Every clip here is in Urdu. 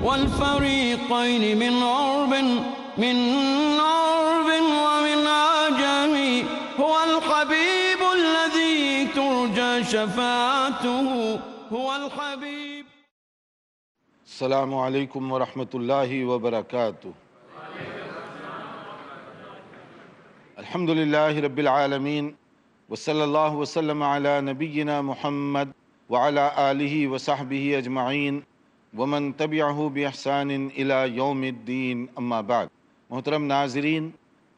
والفريقين من عرب ومن عجم هو الحبيب الذي ترجى شفاعته هو الحبيب. السلام علیکم ورحمۃ اللہ وبرکاتہ. الحمد للہ رب العالمین وصلی اللہ وسلم علی نبینا محمد وعلی آلہ وصحبہ اجمعین ومن تبعہ باحسان الی یوم الدین. اما بعد. محترم ناظرین،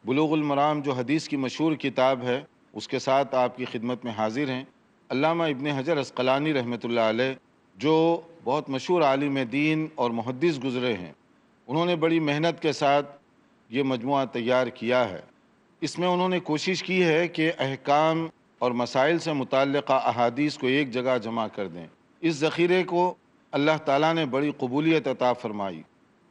بلوغ المرام جو حدیث کی مشہور کتاب ہے اس کے ساتھ آپ کی خدمت میں حاضر ہیں. علامہ ابن حجر عسقلانی رحمۃ اللہ علیہ جو بہت مشہور عالم دین اور محدث گزرے ہیں، انہوں نے بڑی محنت کے ساتھ یہ مجموعہ تیار کیا ہے. اس میں انہوں نے کوشش کی ہے کہ احکام اور مسائل سے متعلقہ احادیث کو ایک جگہ جمع کر دیں. اس ذخیرے کو اللہ تعالیٰ نے بڑی قبولیت عطا فرمائی.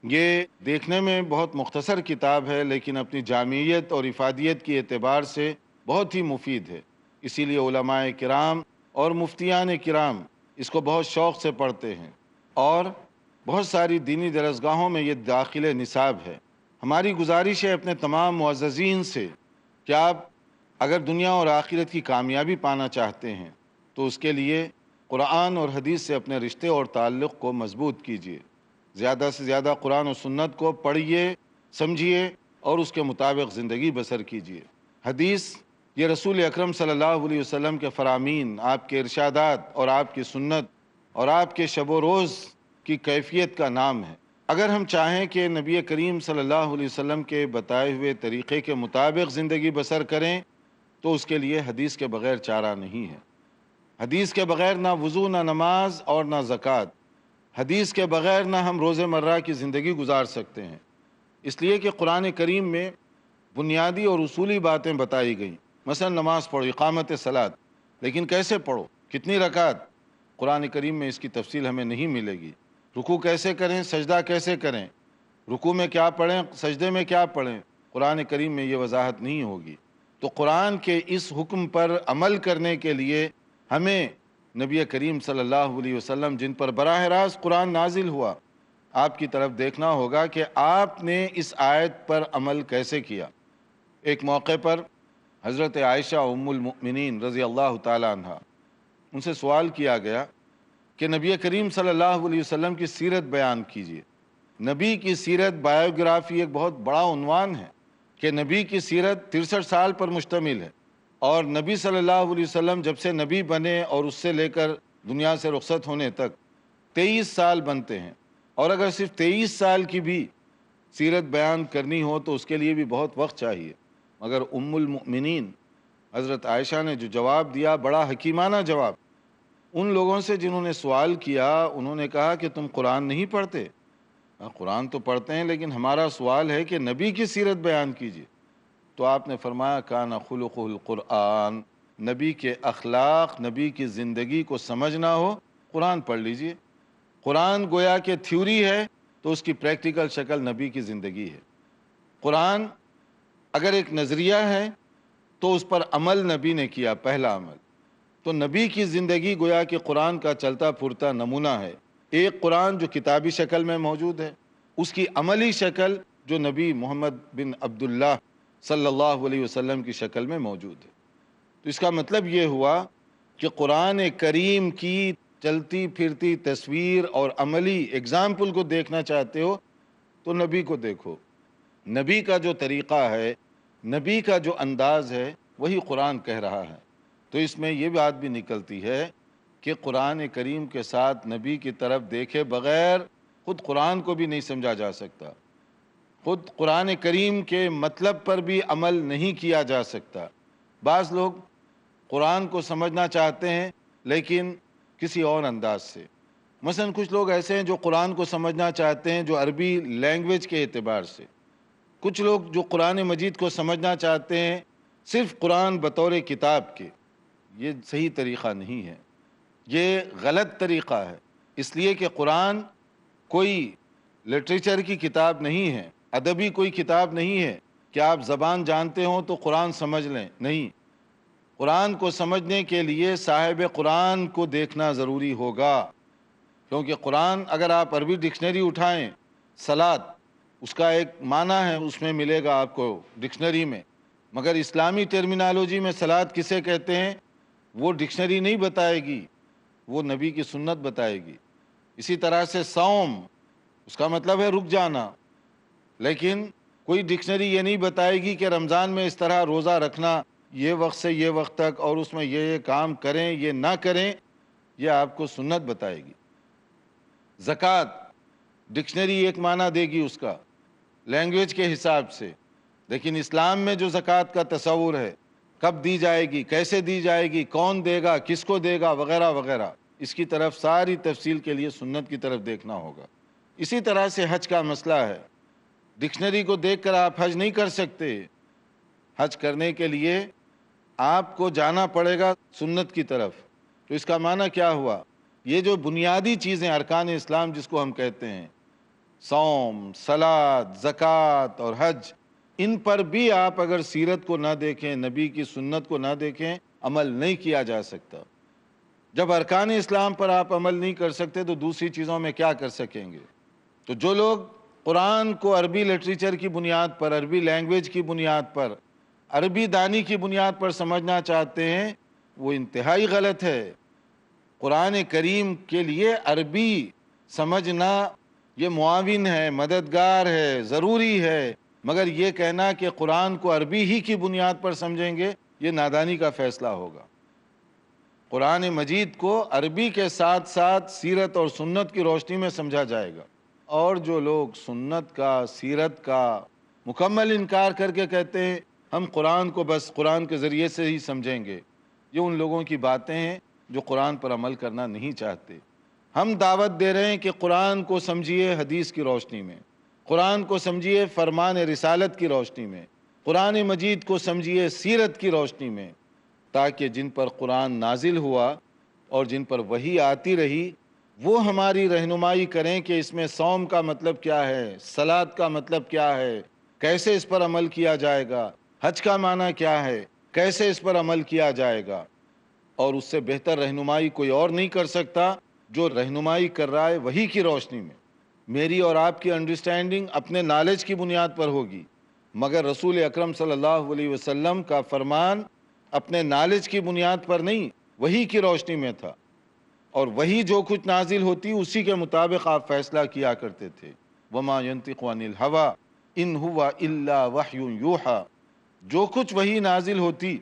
یہ دیکھنے میں بہت مختصر کتاب ہے لیکن اپنی جامعیت اور افادیت کی اعتبار سے بہت ہی مفید ہے. اسی لیے علماء کرام اور مفتیان کرام اس کو بہت شوق سے پڑھتے ہیں اور بہت ساری دینی درسگاہوں میں یہ داخل نصاب ہے. ہماری گزارش ہے اپنے تمام معززین سے کہ آپ اگر دنیا اور آخرت کی کامیابی پانا چاہتے ہیں تو اس کے لیے قرآن اور حدیث سے اپنے رشتے اور تعلق کو مضبوط کیجیے. زیادہ سے زیادہ قرآن و سنت کو پڑھیے، سمجھیے اور اس کے مطابق زندگی بسر کیجیے. حدیث یہ رسول اکرم صلی اللہ علیہ وسلم کے فرامین، آپ کے ارشادات اور آپ کی سنت اور آپ کے شب و روز کی کیفیت کا نام ہے. اگر ہم چاہیں کہ نبی کریم صلی اللہ علیہ وسلم کے بتائے ہوئے طریقے کے مطابق زندگی بسر کریں تو اس کے لیے حدیث کے بغیر چارہ نہیں ہے. حدیث کے بغیر نہ وضو، نہ نماز اور نہ زکوٰۃ. حدیث کے بغیر نہ ہم روز مرہ کی زندگی گزار سکتے ہیں. اس لیے کہ قرآن کریم میں بنیادی اور اصولی باتیں بتائی گئیں. مثلا نماز پڑھو، اقامت صلاۃ، لیکن کیسے پڑھو، کتنی رکعت، قرآن کریم میں اس کی تفصیل ہمیں نہیں ملے گی. رکوع کیسے کریں، سجدہ کیسے کریں، رکوع میں کیا پڑھیں، سجدے میں کیا پڑھیں، قرآن کریم میں یہ وضاحت نہیں ہوگی. تو قرآن کے اس حکم پر عمل کرنے کے لیے ہمیں نبی کریم صلی اللہ علیہ وسلم جن پر براہ راست قرآن نازل ہوا، آپ کی طرف دیکھنا ہوگا کہ آپ نے اس آیت پر عمل کیسے کیا. ایک موقع پر حضرت عائشہ ام المؤمنین رضی اللہ تعالی عنہ، ان سے سوال کیا گیا کہ نبی کریم صلی اللہ علیہ وسلم کی سیرت بیان کیجیے. نبی کی سیرت، بایوگرافی ایک بہت بڑا عنوان ہے کہ نبی کی سیرت 63 سال پر مشتمل ہے، اور نبی صلی اللہ علیہ وسلم جب سے نبی بنے اور اس سے لے کر دنیا سے رخصت ہونے تک 23 سال بنتے ہیں. اور اگر صرف 23 سال کی بھی سیرت بیان کرنی ہو تو اس کے لیے بھی بہت وقت چاہیے. مگر ام المؤمنین حضرت عائشہ نے جو جواب دیا، بڑا حکیمانہ جواب. ان لوگوں سے جنہوں نے سوال کیا، انہوں نے کہا کہ تم قرآن نہیں پڑھتے؟ قرآن تو پڑھتے ہیں لیکن ہمارا سوال ہے کہ نبی کی سیرت بیان کیجیے. تو آپ نے فرمایا کان خلقہ القرآن، نبی کے اخلاق، نبی کی زندگی کو سمجھنا ہو قرآن پڑھ لیجیے. قرآن گویا کہ تھیوری ہے تو اس کی پریکٹیکل شکل نبی کی زندگی ہے. قرآن اگر ایک نظریہ ہے تو اس پر عمل نبی نے کیا، پہلا عمل. تو نبی کی زندگی گویا کہ قرآن کا چلتا پھرتا نمونہ ہے. ایک قرآن جو کتابی شکل میں موجود ہے، اس کی عملی شکل جو نبی محمد بن عبداللہ صلی اللہ علیہ وسلم کی شکل میں موجود ہے. تو اس کا مطلب یہ ہوا کہ قرآن کریم کی چلتی پھرتی تصویر اور عملی اگزامپل کو دیکھنا چاہتے ہو تو نبی کو دیکھو. نبی کا جو طریقہ ہے، نبی کا جو انداز ہے، وہی قرآن کہہ رہا ہے. تو اس میں یہ بات بھی نکلتی ہے کہ قرآن کریم کے ساتھ نبی کی طرف دیکھے بغیر خود قرآن کو بھی نہیں سمجھا جا سکتا، خود قرآن کریم کے مطلب پر بھی عمل نہیں کیا جا سکتا. بعض لوگ قرآن کو سمجھنا چاہتے ہیں لیکن کسی اور انداز سے. مثلا کچھ لوگ ایسے ہیں جو قرآن کو سمجھنا چاہتے ہیں جو عربی لینگویج کے اعتبار سے. کچھ لوگ جو قرآن مجید کو سمجھنا چاہتے ہیں صرف قرآن بطور کتاب کے. یہ صحیح طریقہ نہیں ہے، یہ غلط طریقہ ہے. اس لیے کہ قرآن کوئی لٹریچر کی کتاب نہیں ہے، ادبی کوئی کتاب نہیں ہے کہ آپ زبان جانتے ہوں تو قرآن سمجھ لیں. نہیں، قرآن کو سمجھنے کے لیے صاحب قرآن کو دیکھنا ضروری ہوگا. کیونکہ قرآن اگر آپ عربی ڈکشنری اٹھائیں، صلاۃ اس کا ایک معنی ہے، اس میں ملے گا آپ کو ڈکشنری میں، مگر اسلامی ٹرمینالوجی میں صلاۃ کسے کہتے ہیں وہ ڈکشنری نہیں بتائے گی، وہ نبی کی سنت بتائے گی۔ اسی طرح سے صوم، اس کا مطلب ہے رک جانا، لیکن کوئی ڈکشنری یہ نہیں بتائے گی کہ رمضان میں اس طرح روزہ رکھنا، یہ وقت سے یہ وقت تک، اور اس میں یہ کام کریں یہ نہ کریں، یہ آپ کو سنت بتائے گی۔ زکوٰۃ ڈکشنری ایک معنی دے گی اس کا لینگویج کے حساب سے، لیکن اسلام میں جو زکوٰۃ کا تصور ہے، کب دی جائے گی، کیسے دی جائے گی، کون دے گا، کس کو دے گا، وغیرہ وغیرہ، اس کی طرف ساری تفصیل کے لیے سنت کی طرف دیکھنا ہوگا۔ اسی طرح سے حج کا مسئلہ ہے، ڈکشنری کو دیکھ کر آپ حج نہیں کر سکتے، حج کرنے کے لیے آپ کو جانا پڑے گا سنت کی طرف۔ تو اس کا معنی کیا ہوا؟ یہ جو بنیادی چیزیں ارکان اسلام جس کو ہم کہتے ہیں، صوم، صلاۃ، زکوٰۃ اور حج، ان پر بھی آپ اگر سیرت کو نہ دیکھیں، نبی کی سنت کو نہ دیکھیں، عمل نہیں کیا جا سکتا۔ جب ارکان اسلام پر آپ عمل نہیں کر سکتے تو دوسری چیزوں میں کیا کر سکیں گے؟ تو جو لوگ قرآن کو عربی لٹریچر کی بنیاد پر، عربی لینگویج کی بنیاد پر، عربی دانی کی بنیاد پر سمجھنا چاہتے ہیں، وہ انتہائی غلط ہے۔ قرآن کریم کے لیے عربی سمجھنا یہ معاون ہے، مددگار ہے، ضروری ہے، مگر یہ کہنا کہ قرآن کو عربی ہی کی بنیاد پر سمجھیں گے، یہ نادانی کا فیصلہ ہوگا۔ قرآن مجید کو عربی کے ساتھ ساتھ سیرت اور سنت کی روشنی میں سمجھا جائے گا، اور جو لوگ سنت کا، سیرت کا مکمل انکار کر کے کہتے ہیں ہم قرآن کو بس قرآن کے ذریعے سے ہی سمجھیں گے، یہ ان لوگوں کی باتیں ہیں جو قرآن پر عمل کرنا نہیں چاہتے۔ ہم دعوت دے رہے ہیں کہ قرآن کو سمجھیے حدیث کی روشنی میں، قرآن کو سمجھیے فرمان رسالت کی روشنی میں، قرآن مجید کو سمجھیے سیرت کی روشنی میں، تاکہ جن پر قرآن نازل ہوا اور جن پر وحی آتی رہی وہ ہماری رہنمائی کریں کہ اس میں صوم کا مطلب کیا ہے، صلاۃ کا مطلب کیا ہے، کیسے اس پر عمل کیا جائے گا، حج کا معنی کیا ہے، کیسے اس پر عمل کیا جائے گا۔ اور اس سے بہتر رہنمائی کوئی اور نہیں کر سکتا جو رہنمائی کر رہا ہے وحی کی روشنی میں۔ میری اور آپ کی انڈرسٹینڈنگ اپنے نالج کی بنیاد پر ہوگی، مگر رسول اکرم صلی اللہ علیہ وسلم کا فرمان اپنے نالج کی بنیاد پر نہیں، وحی کی روشنی میں تھا، اور وہی جو کچھ نازل ہوتی اسی کے مطابق آپ فیصلہ کیا کرتے تھے۔ وما ينطق عن الهوى ان هو الا وحی یوحى، جو کچھ وہی نازل ہوتی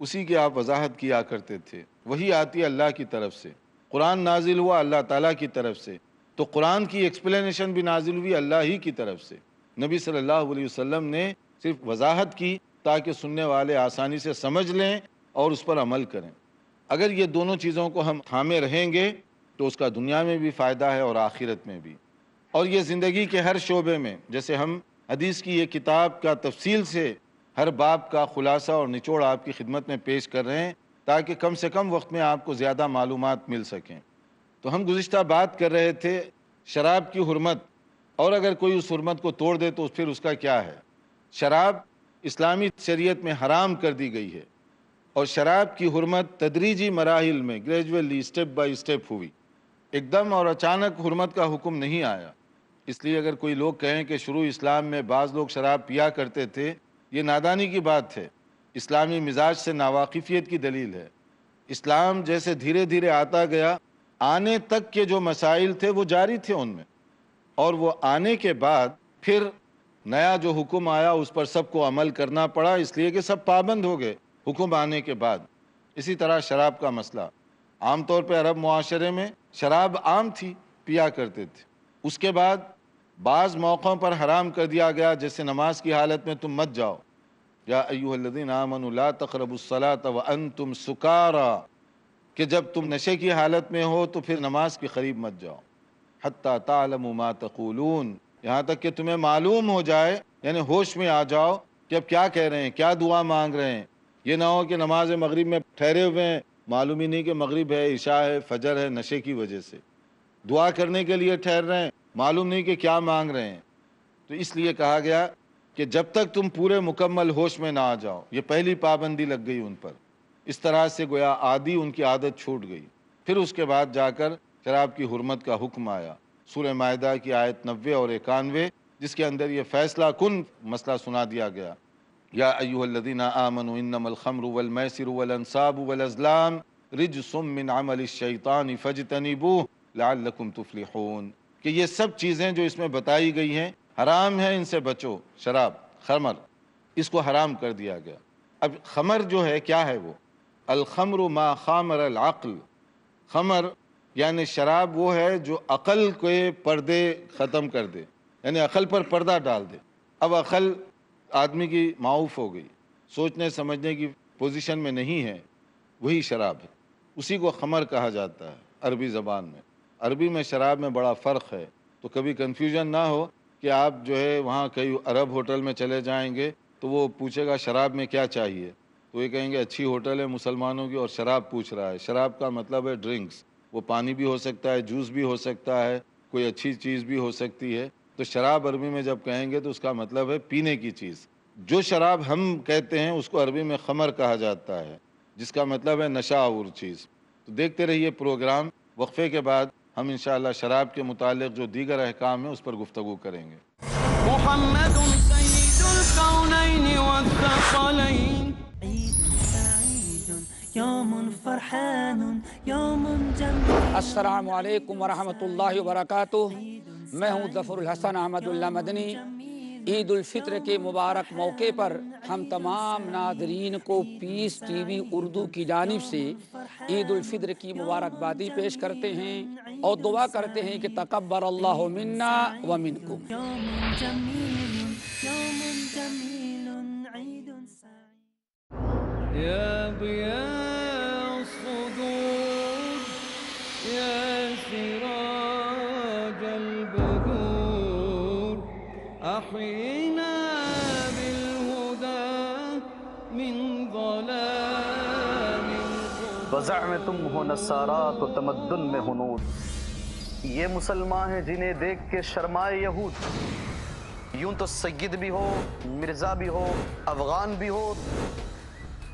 اسی کی آپ وضاحت کیا کرتے تھے۔ وہی آتی اللہ کی طرف سے، قرآن نازل ہوا اللہ تعالیٰ کی طرف سے، تو قرآن کی ایکسپلینیشن بھی نازل ہوئی اللہ ہی کی طرف سے۔ نبی صلی اللہ علیہ وسلم نے صرف وضاحت کی تاکہ سننے والے آسانی سے سمجھ لیں اور اس پر عمل کریں۔ اگر یہ دونوں چیزوں کو ہم تھامے رہیں گے تو اس کا دنیا میں بھی فائدہ ہے اور آخرت میں بھی، اور یہ زندگی کے ہر شعبے میں، جیسے ہم حدیث کی یہ کتاب کا تفصیل سے ہر باب کا خلاصہ اور نچوڑ آپ کی خدمت میں پیش کر رہے ہیں تاکہ کم سے کم وقت میں آپ کو زیادہ معلومات مل سکیں۔ تو ہم گزشتہ بات کر رہے تھے شراب کی حرمت، اور اگر کوئی اس حرمت کو توڑ دے تو پھر اس کا کیا ہے۔ شراب اسلامی شریعت میں حرام کر دی گئی ہے، اور شراب کی حرمت تدریجی مراحل میں گریجولی اسٹیپ بائی اسٹیپ ہوئی، ایک دم اور اچانک حرمت کا حکم نہیں آیا۔ اس لیے اگر کوئی لوگ کہیں کہ شروع اسلام میں بعض لوگ شراب پیا کرتے تھے، یہ نادانی کی بات ہے، اسلامی مزاج سے ناواقفیت کی دلیل ہے۔ اسلام جیسے دھیرے دھیرے آتا گیا، آنے تک کے جو مسائل تھے وہ جاری تھے ان میں، اور وہ آنے کے بعد پھر نیا جو حکم آیا اس پر سب کو عمل کرنا پڑا، اس لیے کہ سب پابند ہو گئے حکم آنے کے بعد۔ اسی طرح شراب کا مسئلہ، عام طور پہ عرب معاشرے میں شراب عام تھی، پیا کرتے تھے، اس کے بعد بعض موقعوں پر حرام کر دیا گیا، جیسے نماز کی حالت میں تم مت جاؤ، یا ایھا الذین آمنوا لا تقربوا الصلاۃ وانتم سکارى، کہ جب تم نشے کی حالت میں ہو تو پھر نماز کے قریب مت جاؤ، حتی تعلموا ما تقولون، یہاں تک کہ تمہیں معلوم ہو جائے، یعنی ہوش میں آ جاؤ کہ اب کیا کہہ رہے ہیں، کیا دعا مانگ رہے ہیں۔ یہ نہ ہو کہ نماز مغرب میں ٹھہرے ہوئے ہیں، معلوم ہی نہیں کہ مغرب ہے، عشاء ہے، فجر ہے، نشے کی وجہ سے دعا کرنے کے لیے ٹھہر رہے ہیں، معلوم نہیں کہ کیا مانگ رہے ہیں۔ تو اس لیے کہا گیا کہ جب تک تم پورے مکمل ہوش میں نہ آ جاؤ، یہ پہلی پابندی لگ گئی ان پر۔ اس طرح سے گویا عادی ان کی عادت چھوٹ گئی، پھر اس کے بعد جا کر شراب کی حرمت کا حکم آیا، سورہ مائدہ کی آیت 90 اور 91، جس کے اندر یہ فیصلہ کن مسئلہ سنا دیا گیا، یا ایھا الذین آمنوا انما الخمر والمیسر والانصاب والازلام رجس من عمل الشیطان فاجتنبوہ لعلکم تفلحون، کہ یہ سب چیزیں جو اس میں بتائی گئی ہیں حرام ہیں، ان سے بچو۔ شراب، خمر، اس کو حرام کر دیا گیا۔ اب خمر جو ہے کیا ہے؟ وہ الخمر ما خامر العقل، خمر یعنی شراب وہ ہے جو عقل کے پردے ختم کر دے، یعنی عقل پر پردہ ڈال دے۔ اب عقل آدمی کی معاف ہو گئی، سوچنے سمجھنے کی پوزیشن میں نہیں ہے، وہی شراب ہے، اسی کو خمر کہا جاتا ہے عربی زبان میں۔ عربی میں شراب میں بڑا فرق ہے، تو کبھی کنفیوژن نہ ہو کہ آپ جو ہے وہاں کئی عرب ہوٹل میں چلے جائیں گے تو وہ پوچھے گا شراب میں کیا چاہیے، تو یہ کہیں گے اچھی ہوٹل ہے مسلمانوں کی اور شراب پوچھ رہا ہے۔ شراب کا مطلب ہے ڈرنکس، وہ پانی بھی ہو سکتا ہے، جوس بھی ہو سکتا ہے، کوئی اچھی چیز بھی ہو سکتی ہے۔ تو شراب عربی میں جب کہیں گے تو اس کا مطلب ہے پینے کی چیز۔ جو شراب ہم کہتے ہیں اس کو عربی میں خمر کہا جاتا ہے، جس کا مطلب ہے نشہ آور چیز۔ تو دیکھتے رہیے پروگرام، وقفے کے بعد ہم انشاءاللہ شراب کے متعلق جو دیگر احکام ہیں اس پر گفتگو کریں گے۔ محمد سید الکونین والثقلین، يوم فرحان يوم جميل۔ السلام علیکم ورحمۃ اللہ وبرکاتہ۔ میں ہوں ظفر الحسن احمد اللہ مدنی۔ عید الفطر کے مبارک موقع پر ہم تمام ناظرین کو پیس ٹی وی اردو کی جانب سے عید الفطر کی مبارکبادی پیش کرتے ہیں اور دعا کرتے ہیں کہ تقبل اللہ منا ومنکم۔ يوم جميل يوم جميل عيد سعيد۔ یا ضیاء الصدور، یا سراج البدور، احینا بالہدی من ظلام القبور۔ بزعمتم ہو نصارات و تمدن میں ہنود، یہ مسلمان ہیں جنہیں دیکھ کے شرمائے یہود۔ یوں تو سید بھی ہو، مرزا بھی ہو، افغان بھی ہو،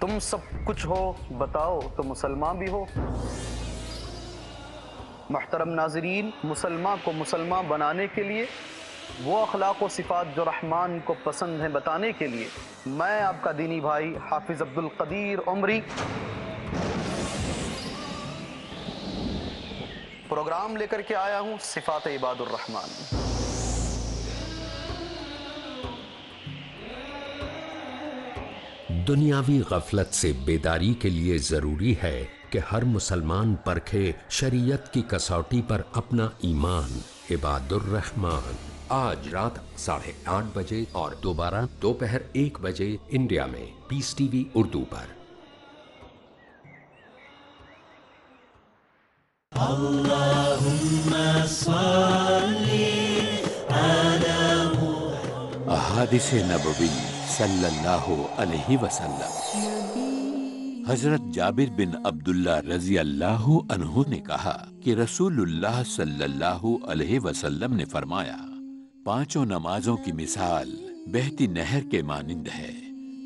تم سب کچھ ہو، بتاؤ تو مسلمان بھی ہو۔ محترم ناظرین، مسلمان کو مسلمان بنانے کے لیے وہ اخلاق و صفات جو رحمان کو پسند ہیں بتانے کے لیے میں آپ کا دینی بھائی حافظ عبد القدیر عمری پروگرام لے کر کے آیا ہوں صفات عباد الرحمن۔ دنیاوی غفلت سے بیداری کے لیے ضروری ہے کہ ہر مسلمان پرکھے شریعت کی کسوٹی پر اپنا ایمان۔ عباد الرحمن آج رات 8:30 بجے اور دوبارہ دوپہر 1 بجے انڈیا میں پیس ٹی وی اردو پر۔ احادیث نبوی صلی اللہ علیہ وسلم۔ حضرت جابر بن عبداللہ رضی اللہ عنہ نے کہا کہ رسول اللہ صلی اللہ علیہ وسلم نے فرمایا، 5 نمازوں کی مثال بہتی نہر کے مانند ہے،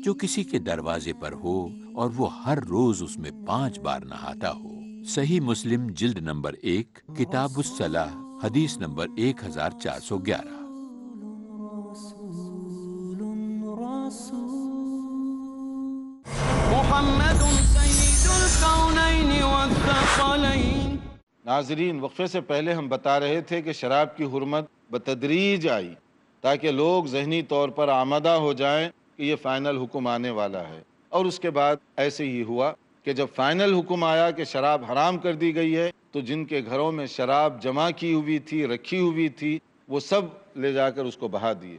جو کسی کے دروازے پر ہو اور وہ ہر روز اس میں 5 بار نہاتا ہو۔ صحیح مسلم جلد نمبر 1 کتاب الصلاح حدیث نمبر 1411۔ محمد سید الکونین والثقلین۔ ناظرین، وقفے سے پہلے ہم بتا رہے تھے کہ شراب کی حرمت بتدریج آئی تاکہ لوگ ذہنی طور پر آمادہ ہو جائیں کہ یہ فائنل حکم آنے والا ہے، اور اس کے بعد ایسے ہی ہوا کہ جب فائنل حکم آیا کہ شراب حرام کر دی گئی ہے تو جن کے گھروں میں شراب جمع کی ہوئی تھی، رکھی ہوئی تھی، وہ سب لے جا کر اس کو بہا دیے۔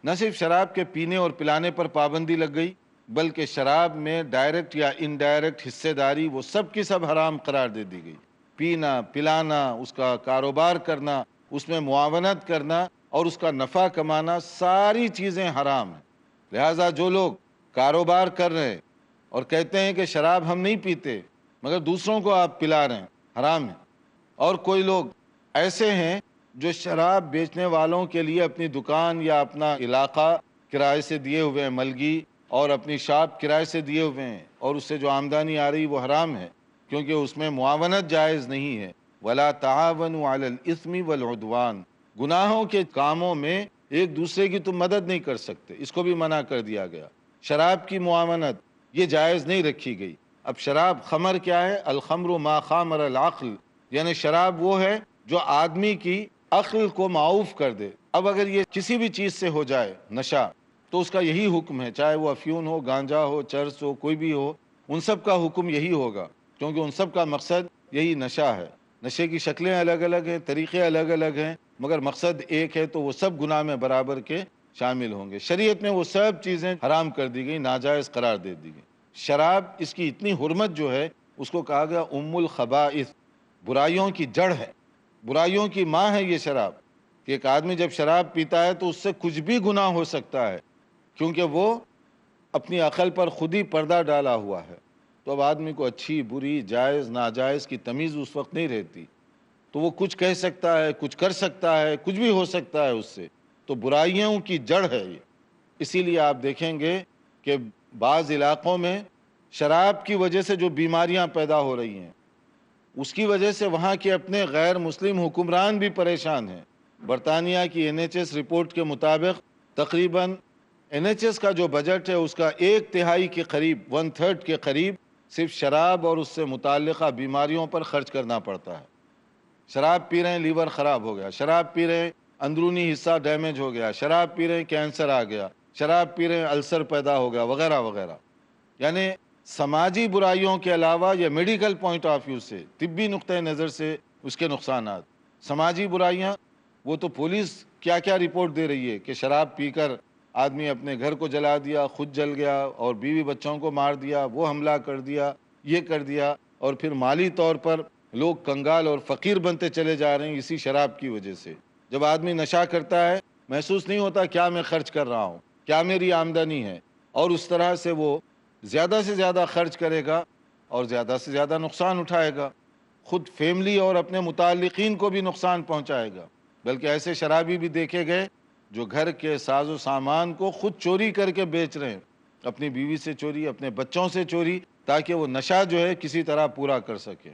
نہ صرف شراب کے پینے اور پلانے پر پابندی لگ گئی، بلکہ شراب میں ڈائریکٹ یا انڈائریکٹ حصے داری وہ سب کی سب حرام قرار دے دی گئی۔ پینا، پلانا، اس کا کاروبار کرنا، اس میں معاونت کرنا اور اس کا نفع کمانا، ساری چیزیں حرام ہیں۔ لہٰذا جو لوگ کاروبار کر رہے ہیں اور کہتے ہیں کہ شراب ہم نہیں پیتے مگر دوسروں کو آپ پلا رہے ہیں، حرام ہے۔ اور کوئی لوگ ایسے ہیں جو شراب بیچنے والوں کے لیے اپنی دکان یا اپنا علاقہ کرائے سے دیے ہوئے ہیں، ملگی، اور اپنی شاپ کرائے سے دیے ہوئے ہیں، اور اس سے جو آمدنی آ رہی وہ حرام ہے، کیونکہ اس میں معاونت جائز نہیں ہے۔ ولا تعاونوا علی الاثم والعدوان، گناہوں کے کاموں میں ایک دوسرے کی تم مدد نہیں کر سکتے، اس کو بھی منع کر دیا گیا۔ شراب کی معاونت یہ جائز نہیں رکھی گئی۔ اب شراب، خمر کیا ہے؟ الخمر ما خامر العقل، یعنی شراب وہ ہے جو آدمی کی عقل کو معاف کر دے۔ اب اگر یہ کسی بھی چیز سے ہو جائے نشہ تو اس کا یہی حکم ہے، چاہے وہ افیون ہو، گانجا ہو، چرس ہو، کوئی بھی ہو، ان سب کا حکم یہی ہوگا، کیونکہ ان سب کا مقصد یہی نشہ ہے۔ نشے کی شکلیں الگ الگ ہیں، طریقے الگ الگ ہیں، مگر مقصد ایک ہے، تو وہ سب گناہ میں برابر کے شامل ہوں گے۔ شریعت میں وہ سب چیزیں حرام کر دی گئی، ناجائز قرار دے دی گئی۔ شراب، اس کی اتنی حرمت جو ہے، اس کو کہا گیا ام الخبائث، برائیوں کی جڑ ہے، برائیوں کی ماں ہے یہ شراب، کہ ایک آدمی جب شراب پیتا ہے تو اس سے کچھ بھی گناہ ہو سکتا ہے، کیونکہ وہ اپنی عقل پر خود ہی پردہ ڈالا ہوا ہے۔ تو اب آدمی کو اچھی بری، جائز ناجائز کی تمیز اس وقت نہیں رہتی، تو وہ کچھ کہہ سکتا ہے، کچھ کر سکتا ہے، کچھ بھی ہو سکتا ہے اس سے، تو برائیوں کی جڑ ہے یہ۔ اسی لیے آپ دیکھیں گے کہ بعض علاقوں میں شراب کی وجہ سے جو بیماریاں پیدا ہو رہی ہیں، اس کی وجہ سے وہاں کے اپنے غیر مسلم حکمران بھی پریشان ہیں۔ برطانیہ کی NHS رپورٹ کے مطابق تقریباً NHS کا جو بجٹ ہے اس کا 1/3 کے قریب، 1/3 کے قریب صرف شراب اور اس سے متعلقہ بیماریوں پر خرچ کرنا پڑتا ہے۔ شراب پی رہے ہیں، لیور خراب ہو گیا، شراب پی رہے ہیں، اندرونی حصہ ڈیمیج ہو گیا، شراب پی رہے ہیں، کینسر آ گیا، شراب پی رہے ہیں، السر پیدا ہو گیا، وغیرہ وغیرہ۔ یعنی سماجی برائیوں کے علاوہ یا میڈیکل پوائنٹ آف ویو سے، طبی نقطۂ نظر سے اس کے نقصانات، سماجی برائیاں، وہ تو پولیس کیا کیا رپورٹ دے رہی ہے کہ شراب پی کر آدمی اپنے گھر کو جلا دیا، خود جل گیا، اور بیوی بچوں کو مار دیا، وہ حملہ کر دیا، یہ کر دیا، اور پھر مالی طور پر لوگ کنگال اور فقیر بنتے چلے جا رہے ہیں اسی شراب کی وجہ سے۔ جب آدمی نشہ کرتا ہے محسوس نہیں ہوتا کیا میں خرچ کر رہا ہوں، کیا میری آمدنی ہے، اور اس طرح سے وہ زیادہ سے زیادہ خرچ کرے گا اور زیادہ سے زیادہ نقصان اٹھائے گا، خود فیملی اور اپنے متعلقین کو بھی نقصان پہنچائے گا۔ بلکہ ایسے شرابی بھی دیکھے گئے جو گھر کے ساز و سامان کو خود چوری کر کے بیچ رہے ہیں، اپنی بیوی سے چوری، اپنے بچوں سے چوری، تاکہ وہ نشہ جو ہے کسی طرح پورا کر سکے۔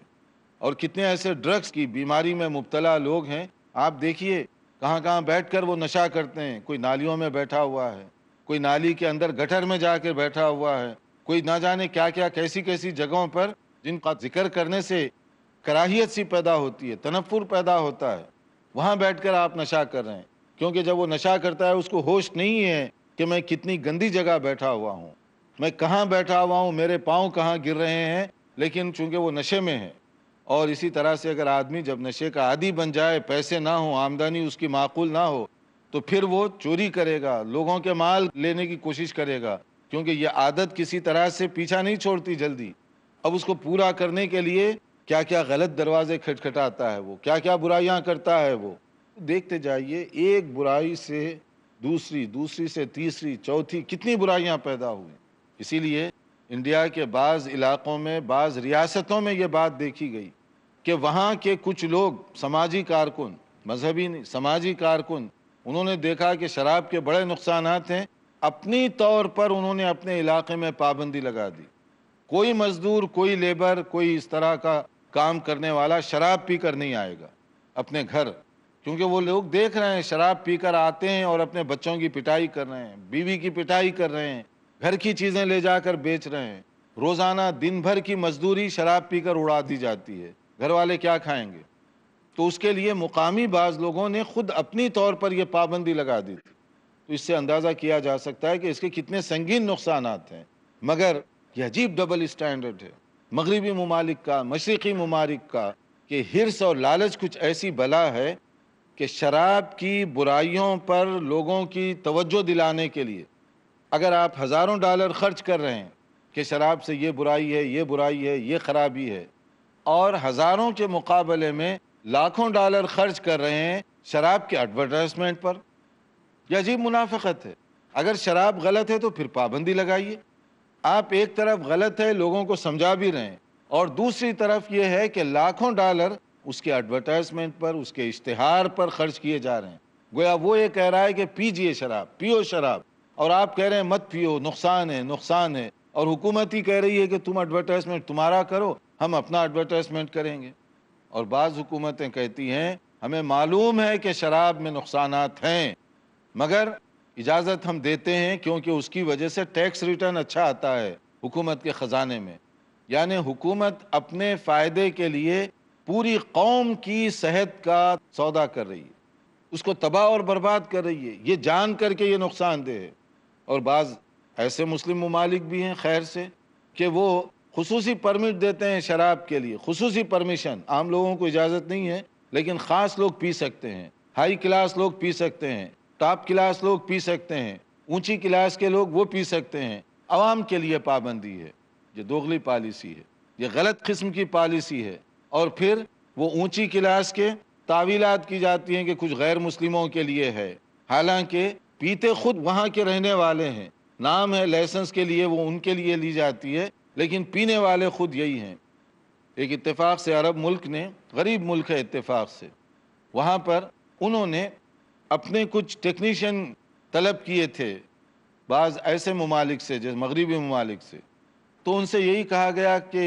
اور کتنے ایسے ڈرگس کی بیماری میں مبتلا لوگ ہیں، آپ دیکھیے کہاں کہاں بیٹھ کر وہ نشہ کرتے ہیں۔ کوئی نالیوں میں بیٹھا ہوا ہے، کوئی نالی کے اندر گٹر میں جا کے بیٹھا ہوا ہے، کوئی نہ جانے کیا کیا کیسی کیسی جگہوں پر، جن کا ذکر کرنے سے کراہیت سی پیدا ہوتی ہے، تنفر پیدا ہوتا ہے، وہاں بیٹھ کر آپ نشہ کر رہے ہیں۔ کیونکہ جب وہ نشہ کرتا ہے اس کو ہوش نہیں ہے کہ میں کتنی گندی جگہ بیٹھا ہوا ہوں، میں کہاں بیٹھا ہوا ہوں، میرے پاؤں کہاں گر رہے ہیں، لیکن چونکہ وہ نشے میں ہے۔ اور اسی طرح سے اگر آدمی جب نشے کا عادی بن جائے، پیسے نہ ہوں، آمدنی اس کی معقول نہ ہو، تو پھر وہ چوری کرے گا، لوگوں کے مال لینے کی کوشش کرے گا، کیونکہ یہ عادت کسی طرح سے پیچھا نہیں چھوڑتی جلدی۔ اب اس کو پورا کرنے کے لیے کیا کیا غلط دروازے کھٹکھٹاتا ہے، وہ کیا کیا برائیاں کرتا ہے۔ وہ دیکھتے جائیے، ایک برائی سے دوسری، دوسری سے تیسری، چوتھی، کتنی برائیاں پیدا ہوئی۔ اسی لیے انڈیا کے بعض علاقوں میں، بعض ریاستوں میں یہ بات دیکھی گئی کہ وہاں کے کچھ لوگ، سماجی کارکن، مذہبی نہیں، سماجی کارکن، انہوں نے دیکھا کہ شراب کے بڑے نقصانات ہیں، اپنی طور پر انہوں نے اپنے علاقے میں پابندی لگا دی۔ کوئی مزدور، کوئی لیبر، کوئی اس طرح کا کام کرنے والا شراب پی کر نہیں آئے گا اپنے گھر، کیونکہ وہ لوگ دیکھ رہے ہیں شراب پی کر آتے ہیں اور اپنے بچوں کی پٹائی کر رہے ہیں، بیوی کی پٹائی کر رہے ہیں، گھر کی چیزیں لے جا کر بیچ رہے ہیں، روزانہ دن بھر کی مزدوری شراب پی کر اڑا دی جاتی ہے، گھر والے کیا کھائیں گے؟ تو اس کے لیے مقامی بعض لوگوں نے خود اپنی طور پر یہ پابندی لگا دی تھی۔ تو اس سے اندازہ کیا جا سکتا ہے کہ اس کے کتنے سنگین نقصانات ہیں۔ مگر یہ عجیب ڈبل اسٹینڈرڈ ہے مغربی ممالک کا، مشرقی ممالک کا، کہ حرص اور لالچ کچھ ایسی بلا ہے کہ شراب کی برائیوں پر لوگوں کی توجہ دلانے کے لیے اگر آپ ہزاروں ڈالر خرچ کر رہے ہیں کہ شراب سے یہ برائی ہے، یہ برائی ہے، یہ خرابی ہے، اور ہزاروں کے مقابلے میں لاکھوں ڈالر خرچ کر رہے ہیں شراب کے ایڈورٹائزمنٹ پر، یہ عجیب منافقت ہے۔ اگر شراب غلط ہے تو پھر پابندی لگائیے۔ آپ ایک طرف غلط ہے لوگوں کو سمجھا بھی رہے ہیں، اور دوسری طرف یہ ہے کہ لاکھوں ڈالر اس کے ایڈورٹائزمنٹ پر، اس کے اشتہار پر خرچ کیے جا رہے ہیں۔ گویا وہ یہ کہہ رہا ہے کہ پیجئے شراب، پیو شراب، اور آپ کہہ رہے ہیں مت پیو، نقصان ہے، نقصان ہے، اور حکومت ہی کہہ رہی ہے کہ تم ایڈورٹائزمنٹ تمہارا کرو، ہم اپنا ایڈورٹائزمنٹ کریں گے۔ اور بعض حکومتیں کہتی ہیں ہمیں معلوم ہے کہ شراب میں نقصانات ہیں مگر اجازت ہم دیتے ہیں کیونکہ اس کی وجہ سے ٹیکس ریٹرن اچھا آتا ہے حکومت کے خزانے میں. یعنی حکومت اپنے فائدے کے لیے پوری قوم کی صحت کا سودا کر رہی ہے، اس کو تباہ اور برباد کر رہی ہے، یہ جان کر کے یہ نقصان دہ ہے. اور بعض ایسے مسلم ممالک بھی ہیں خیر سے کہ وہ خصوصی پرمٹ دیتے ہیں شراب کے لیے، خصوصی پرمیشن، عام لوگوں کو اجازت نہیں ہے لیکن خاص لوگ پی سکتے ہیں، ہائی کلاس لوگ پی سکتے ہیں، ٹاپ کلاس لوگ پی سکتے ہیں، اونچی کلاس کے لوگ وہ پی سکتے ہیں. عوام کے لیے پابندی ہے. یہ دوغلی پالیسی ہے، یہ غلط قسم کی پالیسی ہے. اور پھر وہ اونچی کلاس کے تعویلات کی جاتی ہیں کہ کچھ غیر مسلموں کے لیے ہے، حالانکہ پیتے خود وہاں کے رہنے والے ہیں، نام ہے لائسنس کے لیے وہ ان کے لیے لی جاتی ہے لیکن پینے والے خود یہی ہیں. ایک اتفاق سے عرب ملک نے، غریب ملک ہے اتفاق سے، وہاں پر انہوں نے اپنے کچھ ٹیکنیشین طلب کیے تھے بعض ایسے ممالک سے جیسے مغربی ممالک سے، تو ان سے یہی کہا گیا کہ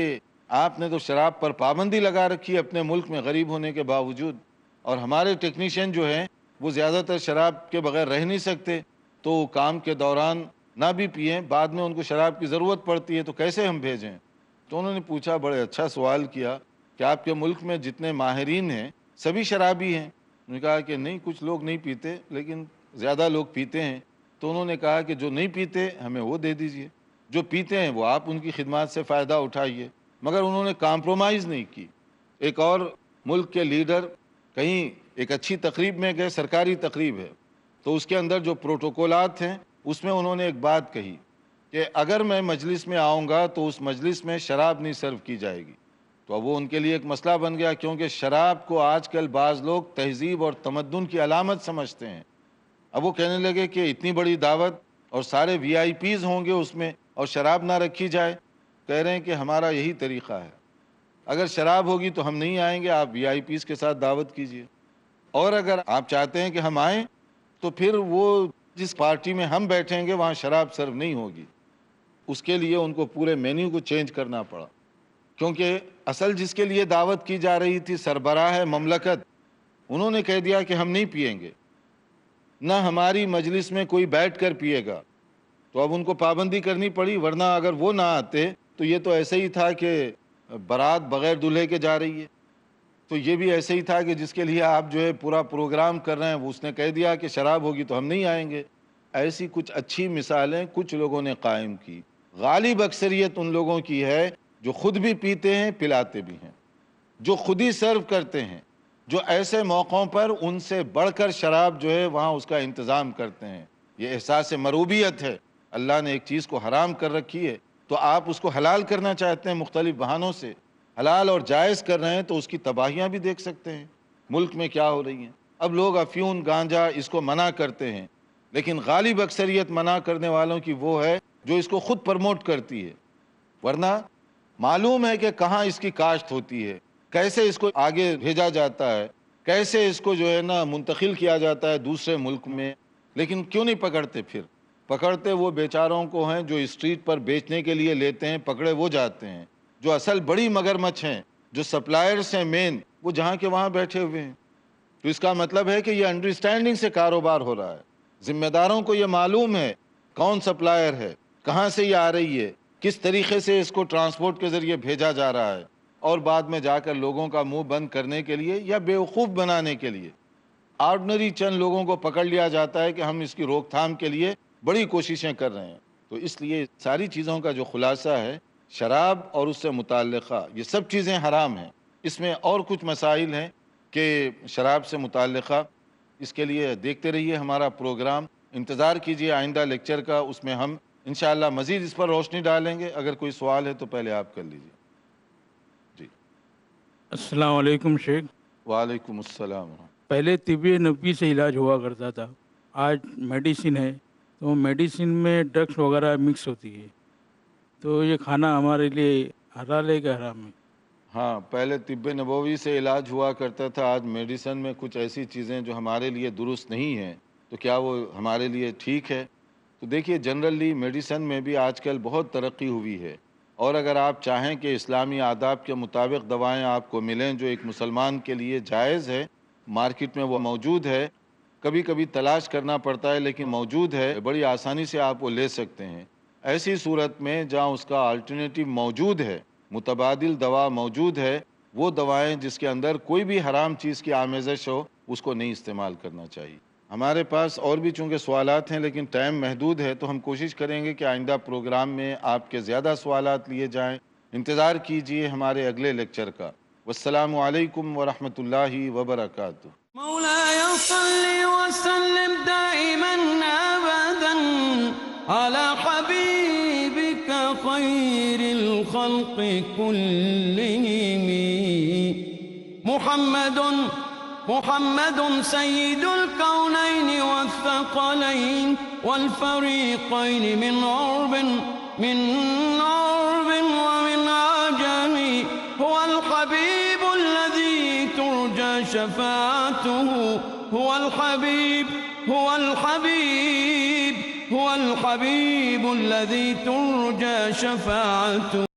آپ نے تو شراب پر پابندی لگا رکھی ہے اپنے ملک میں غریب ہونے کے باوجود، اور ہمارے ٹیکنیشین جو ہیں وہ زیادہ تر شراب کے بغیر رہ نہیں سکتے، تو کام کے دوران نہ بھی پئیں، بعد میں ان کو شراب کی ضرورت پڑتی ہے تو کیسے ہم بھیجیں؟ تو انہوں نے پوچھا، بڑے اچھا سوال کیا کہ آپ کے ملک میں جتنے ماہرین ہیں سبھی شرابی ہیں؟ انہوں نے کہا کہ نہیں، کچھ لوگ نہیں پیتے لیکن زیادہ لوگ پیتے ہیں. تو انہوں نے کہا کہ جو نہیں پیتے ہمیں وہ دے دیجئے، جو پیتے ہیں وہ آپ ان کی خدمات سے فائدہ اٹھائیے. مگر انہوں نے کمپرومائز نہیں کی. ایک اور ملک کے لیڈر کہیں ایک اچھی تقریب میں گئے، سرکاری تقریب ہے، تو اس کے اندر جو پروٹوکولات ہیں اس میں انہوں نے ایک بات کہی کہ اگر میں مجلس میں آؤں گا تو اس مجلس میں شراب نہیں سرو کی جائے گی. تو اب وہ ان کے لیے ایک مسئلہ بن گیا، کیونکہ شراب کو آج کل بعض لوگ تہذیب اور تمدن کی علامت سمجھتے ہیں. اب وہ کہنے لگے کہ اتنی بڑی دعوت اور سارے وی آئی پیز ہوں گے اس میں اور شراب نہ رکھی جائے. کہہ رہے ہیں کہ ہمارا یہی طریقہ ہے، اگر شراب ہوگی تو ہم نہیں آئیں گے، آپ وی آئی پیز کے ساتھ دعوت کیجئے، اور اگر آپ چاہتے ہیں کہ ہم آئیں تو پھر وہ جس پارٹی میں ہم بیٹھیں گے وہاں شراب سرو نہیں ہوگی. اس کے لیے ان کو پورے مینیو کو چینج کرنا پڑا، کیونکہ اصل جس کے لیے دعوت کی جا رہی تھی سربراہ مملکت، انہوں نے کہہ دیا کہ ہم نہیں پیئیں گے، نہ ہماری مجلس میں کوئی بیٹھ کر پیے گا. تو اب ان کو پابندی کرنی پڑی، ورنہ اگر وہ نہ آتے تو یہ تو ایسے ہی تھا کہ بارات بغیر دلہے کے جا رہی ہے. تو یہ بھی ایسے ہی تھا کہ جس کے لیے آپ جو ہے پورا پروگرام کر رہے ہیں وہ اس نے کہہ دیا کہ شراب ہوگی تو ہم نہیں آئیں گے. ایسی کچھ اچھی مثالیں کچھ لوگوں نے قائم کی. غالب اکثریت ان لوگوں کی ہے جو خود بھی پیتے ہیں، پلاتے بھی ہیں، جو خود ہی سرو کرتے ہیں، جو ایسے موقعوں پر ان سے بڑھ کر شراب جو ہے وہاں اس کا انتظام کرتے ہیں. یہ احساس مروبیت ہے. اللہ نے ایک چیز کو حرام کر رکھی ہے تو آپ اس کو حلال کرنا چاہتے ہیں مختلف بہانوں سے، حلال اور جائز کر رہے ہیں تو اس کی تباہیاں بھی دیکھ سکتے ہیں ملک میں کیا ہو رہی ہیں. اب لوگ افیون گانجا اس کو منع کرتے ہیں، لیکن غالب اکثریت منع کرنے والوں کی وہ ہے جو اس کو خود پرموٹ کرتی ہے. ورنہ معلوم ہے کہ کہاں اس کی کاشت ہوتی ہے، کیسے اس کو آگے بھیجا جاتا ہے، کیسے اس کو جو ہے نا منتقل کیا جاتا ہے دوسرے ملک میں. لیکن کیوں نہیں پکڑتے؟ پھر پکڑتے وہ بیچاروں کو ہیں جو اسٹریٹ پر بیچنے کے لیے لیتے ہیں، پکڑے وہ جاتے ہیں. جو اصل بڑی مگرمچھ ہیں، جو سپلائرز ہیں مین، وہ جہاں کے وہاں بیٹھے ہوئے ہیں. تو اس کا مطلب ہے کہ یہ انڈرسٹینڈنگ سے کاروبار ہو رہا ہے. ذمہ داروں کو یہ معلوم ہے کون سپلائر ہے، کہاں سے یہ آ رہی ہے، کس طریقے سے اس کو ٹرانسپورٹ کے ذریعے بھیجا جا رہا ہے، اور بعد میں جا کر لوگوں کا منہ بند کرنے کے لیے یا بیوقوف بنانے کے لیے آرڈنری چند لوگوں کو پکڑ لیا جاتا ہے کہ ہم اس کی روک تھام کے لیے بڑی کوششیں کر رہے ہیں. تو اس لیے ساری چیزوں کا جو خلاصہ ہے، شراب اور اس سے متعلقہ یہ سب چیزیں حرام ہیں. اس میں اور کچھ مسائل ہیں کہ شراب سے متعلقہ، اس کے لیے دیکھتے رہیے ہمارا پروگرام، انتظار کیجیے آئندہ لیکچر کا، اس میں ہم انشاءاللہ مزید اس پر روشنی ڈالیں گے. اگر کوئی سوال ہے تو پہلے آپ کر لیجیے. جی السلام علیکم شیخ. وعلیکم السلام. پہلے طب نبوی سے علاج ہوا کرتا تھا، آج میڈیسن ہے، تو میڈیسن میں ڈرگس وغیرہ مکس ہوتی ہے، تو یہ کھانا ہمارے لیے حلال ہے کہ حرام ہے؟ ہاں، پہلے طب نبوی سے علاج ہوا کرتا تھا، آج میڈیسن میں کچھ ایسی چیزیں جو ہمارے لیے درست نہیں ہیں، تو کیا وہ ہمارے لیے ٹھیک ہے؟ تو دیکھیے جنرلی میڈیسن میں بھی آج کل بہت ترقی ہوئی ہے، اور اگر آپ چاہیں کہ اسلامی آداب کے مطابق دوائیں آپ کو ملیں جو ایک مسلمان کے لیے جائز ہے، مارکیٹ میں وہ موجود ہے، کبھی کبھی تلاش کرنا پڑتا ہے لیکن موجود ہے، بڑی آسانی سے آپ وہ لے سکتے ہیں۔ ایسی صورت میں جہاں اس کا آلٹرنیٹیو موجود ہے، متبادل دوا موجود ہے، وہ دوائیں جس کے اندر کوئی بھی حرام چیز کی آمیزش ہو اس کو نہیں استعمال کرنا چاہیے۔ ہمارے پاس اور بھی چونکہ سوالات ہیں لیکن ٹائم محدود ہے تو ہم کوشش کریں گے کہ آئندہ پروگرام میں آپ کے زیادہ سوالات لیے جائیں۔ انتظار کیجئے ہمارے اگلے لیکچر کا۔ والسلام علیکم ورحمۃ اللہ وبرکاتہ۔ مولاي صل وسلم دائما أبدا على حبيبك خير الخلق كلهم محمد سيد الكونين والثقلين والفريقين من عرب ومن عجم، هو الحبيب الذي ترجى شفاعته، هو الحبيب الذي ترجى شفاعته.